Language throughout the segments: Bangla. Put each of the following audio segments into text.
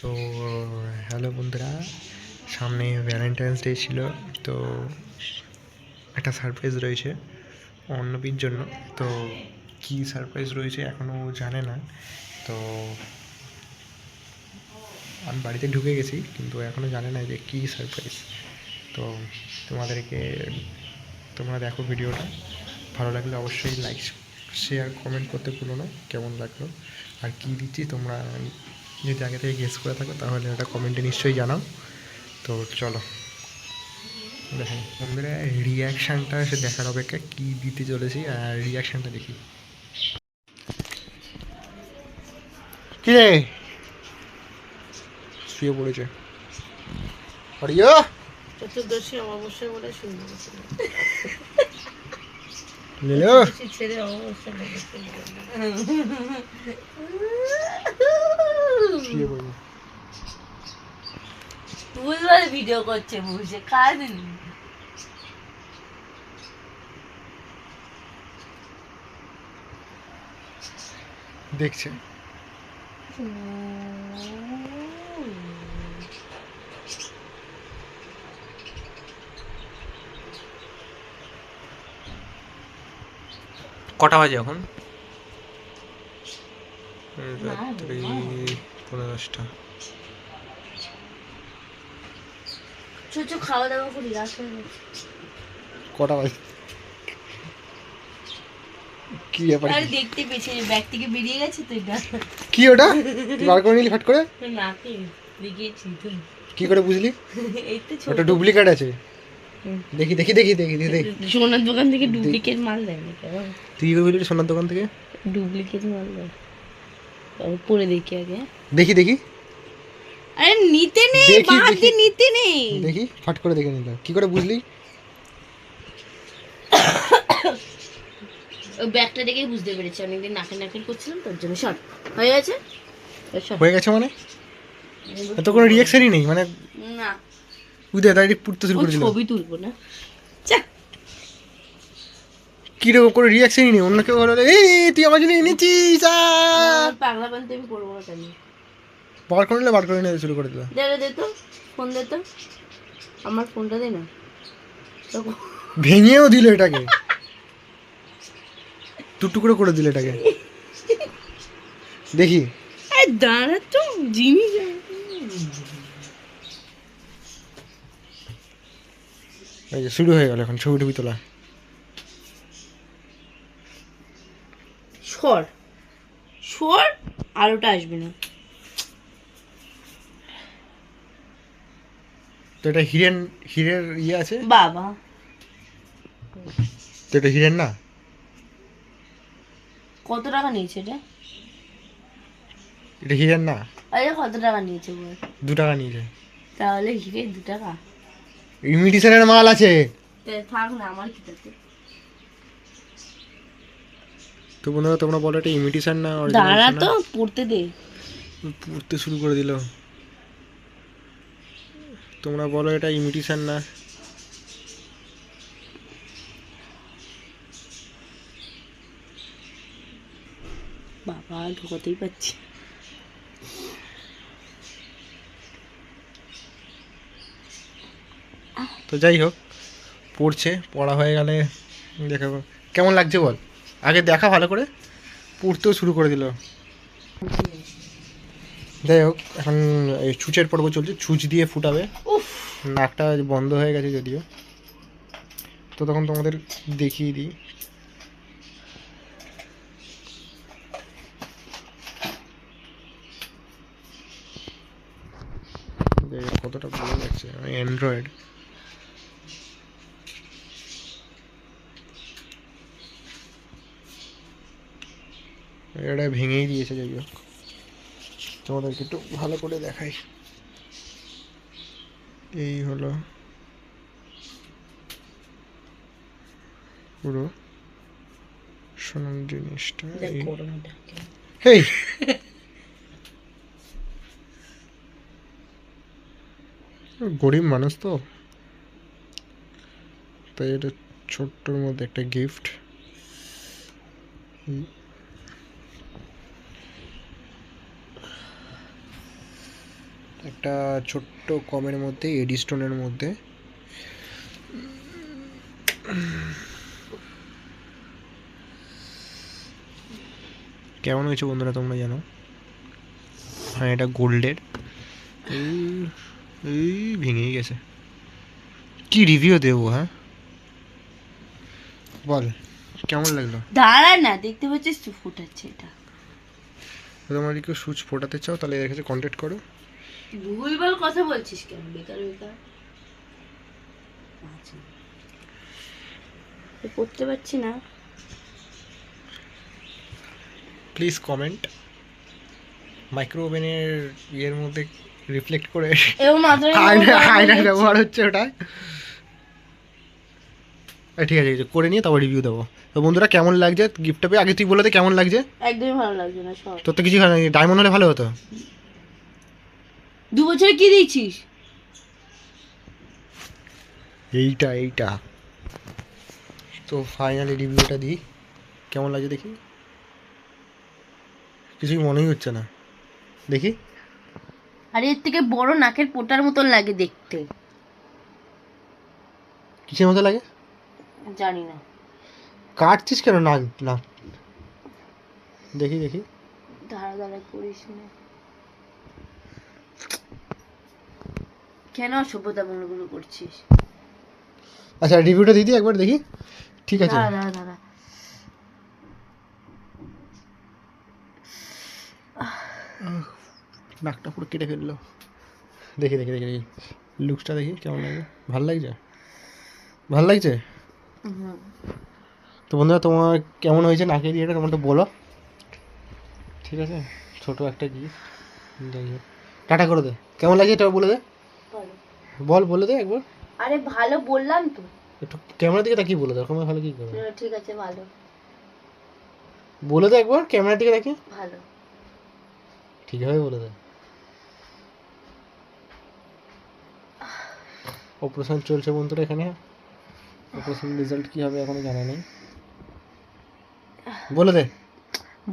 তো হ্যালো বন্ধুরা, সামনে ভ্যালেন্টাইন্স ডে ছিল। তো একটা সারপ্রাইজ রয়েছে অন্নবীর জন্য। তো কি সারপ্রাইজ রয়েছে এখনও জানে না। তো আমি বাড়িতে ঢুকে গেছি, কিন্তু এখনও জানে না যে কী সারপ্রাইজ। তো তোমরা দেখো ভিডিওটা, ভালো লাগলে অবশ্যই লাইক শেয়ার কমেন্ট করতে ভুলো না কেমন লাগলো আর কী দিচ্ছি। তোমরা যদি আগে থেকে গেস করে থাকো তাহলে ওটা কমেন্টে নিশ্চয়ই জানাও। তো চলো দেখেন বন্ধুরা, রিয়াকশানটা সে দেখার অপেক্ষা কী দিতে চলেছি, আর রিয়াকশানটা দেখি। কি রে, শুয়ে পড়েছে অরিও। চতুর্দশী অমাবস্যা বলে শুনবো লেলো ছেড়ে অমাবস্যা শুয়ে পড়েছে। বুঝবার ভিডিও করছে বুঝে কাজ নেই। দেখছে কটা বাজে এখন? রাত্রি 10:30। ছোট খাওয়া দাওয়া করি রাত হয়ে গেছে। কটা বাজে? কি ব্যাপার? আরে দেখতে পেয়েছি ব্যাগ থেকে বেরিয়ে গেছে তো এটা। কি ওটা তুই বার করে নিলি ফাট করে? নাকি দেখিয়েছি তুই কি করে বুঝলি? এই তো ওটা ডুপ্লিকেট আছে। দেখি দেখি দেখি দেখি দেখি। সোনার দোকান থেকে ডুপ্লিকেট মাল দেয় না কেন? তুই কি বললি সোনার দোকান থেকে ডুপ্লিকেট মাল দেয়? পরে দেখি আগে। দেখি দেখি আরে নিতে নেই, দেখি বাদ দেখি দিয়ে নিতে নেই। দেখি ফাট করে দেখে নিলাম। কি করে বুঝলি? ওই ব্যাগটা দেখেই বুঝতে পেরেছি, অনেকদিন নাকের নাকের করছিলাম তোর জন্য। শর্ট হয়ে গেছে। হয়ে গেছে মানে এত কোনো রিয়াকশনই নেই মানে? না উদয় ডাইরেক্ট পুড়তে শুরু করে দিল। ছবি তুলবো না। কিরকম কোনো রিয়াকশনই নেই। অন্য কেউ হলো এই তুই আমার জন্য এনেছিস পাগলা পান্তে আমি করবো না কেন? বার করে নিলে বার করে নিয়ে শুরু করে দিল। দে দে তো, ফোন দে তো, আমার ফোনটা দে না। ভেঙেও দিল এটাকে, টুকরো করে দিল এটাকে। দেখি দাঁড়া তো জিনিস। এই যে শুরু হয়ে গেল এখন ছবি টবি তোলা। সর সর, আলোটা আসবে না। তো এটা হিরের ইয়ে আছে বাবা, তো এটা হিরের না। কত টাকা নিয়েছে এটা? এটা হিরের না। আরে কত টাকা নিয়েছে বল? 2 টাকা নিয়েছে। তাহলে হিরে 2 টাকা? ইমিটেশনের মাল আছে। থাক না, আমার কি তাতে। তো বন্ধুরা তোমরা বলো এটা ইমিটেশন না দাঁড়া অরিজিনাল? তো পড়তে দে। পড়তে শুরু করে দিল। তোমরা বলো এটা ইমিটেশন না। বাবা ঢোকাতেই পাচ্ছি। তো যাই হোক, পড়া হয়ে গেলে দেখাবো কেমন লাগছে বল। আগে দেখা ভালো করে, পড়তেও শুরু করে দিল। যাই হোক, এখন এই ছুঁচের পর্ব চলছে, ছুঁচ দিয়ে ফুটাবে। নাকটা বন্ধ হয়ে গেছে যদিও, তো তখন তোমাদের দেখিয়ে দিই। কতটা ভালো লাগছে অ্যান্ড্রয়েড। এটা ভেঙেই দিয়েছে। যাই হোক, তোমাদেরকে একটু ভালো করে দেখাই। এই হলো পুরো সোনার জিনিসটা। হেই গরিব মানুষ তো, তাই এটা ছোট্টর মধ্যে একটা গিফট। একটা ছোট্ট কমের মধ্যে এডি স্টোনের মধ্যে কেমন হয়েছে বন্ধুরা তোমরা জানো। হ্যাঁ এটা গোল্ডের, এই ভেঙেই গেছে। কি রিভিউ দেবো হ্যাঁ বল কেমন লাগলো? দাঁড়া না, দেখতে পাচ্ছিস তো ফুটাচ্ছে এটা। তোমরা যদি কেউ সুচ ফোটাতে চাও তাহলে এর কাছে কন্ট্যাক্ট করো। ভুলভাল কথা বলছিস কেন, বেকার বেকার। আচ্ছা, করতে পারছি না। Please comment. মাইক্রো ওভেনের ইয়ের মধ্যে রিফ্লেক্ট করে এবং মাত্র আয়না ব্যবহার হচ্ছে ওটা। ঠিক আছে করে নিয়ে তারপর রিভিউ দেবো। তো বন্ধুরা কেমন লাগছে গিফটটা পেয়ে আগে তুই বলে দে কেমন লাগছে। একদমই ভালো লাগছে না সব। তোর তো কিছু হয় না, ডায়মন্ড হলে ভালো হতো। 2 বছরে কি দিয়েছিস? এইটা তো ফাইনালি রিভিউটা দিই কেমন লাগছে দেখি। কিছুই মনেই হচ্ছে না, দেখি। আর এর থেকে বড় নাকের পোটার মতন লাগে দেখতে। কিসের মতো লাগে জানি না। কাটছিস কেন না না দেখি দেখি। দাঁড়া দাঁড়া করিস না কেন, অসভ্যতা মনোগুলো করছিস? আচ্ছা রিভিউটা দিদি একবার দেখি। ঠিক আছে দাঁড়া দাঁড়া দাঁড়া। নাকটা পুরো কেটে ফেললো। দেখি দেখি দেখি দেখি লুকসটা দেখি কেমন লাগে। ভাল লাগছে, ভাল লাগছে। তো বন্ধুরা তোমার কেমন হয়েছে নাকে দিয়ে এটা তোমারটা বলো। ঠিক আছে ছোটো একটা গিফট, যাই হোক টাটা করে দে। কেমন লাগে এটা বলে দে, বল বলে দে একবার। আরে ভালো বললাম তো। একটু ক্যামেরা দিকে তাকিয়ে বলে দে, ওরকম ভালো কি করে ঠিক আছে ভালো বলে দে একবার ক্যামেরার দিকে তাকিয়ে। ভালো। ঠিকভাবে বলে দে। অপারেশন চলছে বন্ধুরা এখানে, অপারেশন রেজাল্ট কি হবে এখনো জানা নেই। বলে দে।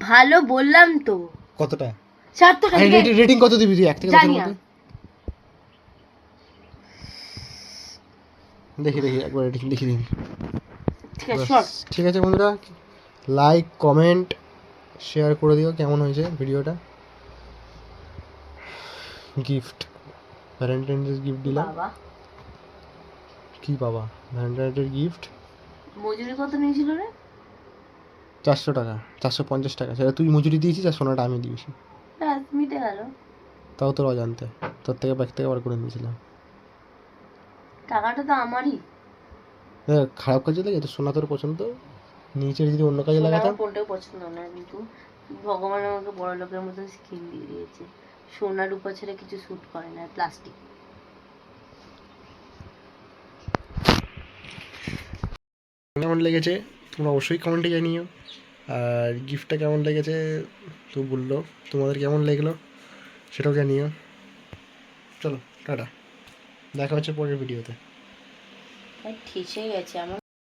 ভালো বললাম তো। কতটা 7 টাকা রেটিং কত দিবি তুই 1 থেকে 10 এর মধ্যে? দেখি দেখি একবার রেটিং দেখি দিন। ঠিক আছে শর্ট। ঠিক আছে বন্ধুরা লাইক কমেন্ট শেয়ার করে দিও কেমন হয়েছে ভিডিওটা। গিফট ভ্যালেন্টাইন ডে গিফট দিলাম। বাবা কি বাবা ভ্যালেন্টাইন ডে গিফট। মজুরি কত নিয়েছিল রে? 400 টাকা 450 টাকা, সেটা তুই মজুরি দিয়েছিস আর সোনাটা আমি দিয়েছি। ব্যাস মিটে গেল। তাও তোর অজান্তে, তোর থেকে ব্যাগ থেকে বার করে নিয়েছিলাম। টাকাটা তো আমারই। খারাপ কাজে লাগে তো, সোনা তোর পছন্দ, নিচে যদি অন্য কাজে লাগাতাম। কোনটাও পছন্দ না, কিন্তু ভগবান আমাকে বড় লোকের মতো স্কিন দিয়ে দিয়েছে। সোনা রূপা ছেড়ে কিছু স্যুট করে না, প্লাস্টিক। কেমন লেগেছে তোমরা অবশ্যই কমেন্টে জানিও। আর গিফটটা কেমন লেগেছে তো বললো, তোমাদের কেমন লাগলো সেটাও জানিও। চলো টাটা, দেখা হচ্ছে পরের ভিডিওতে। ঠিকই গেছে আমার।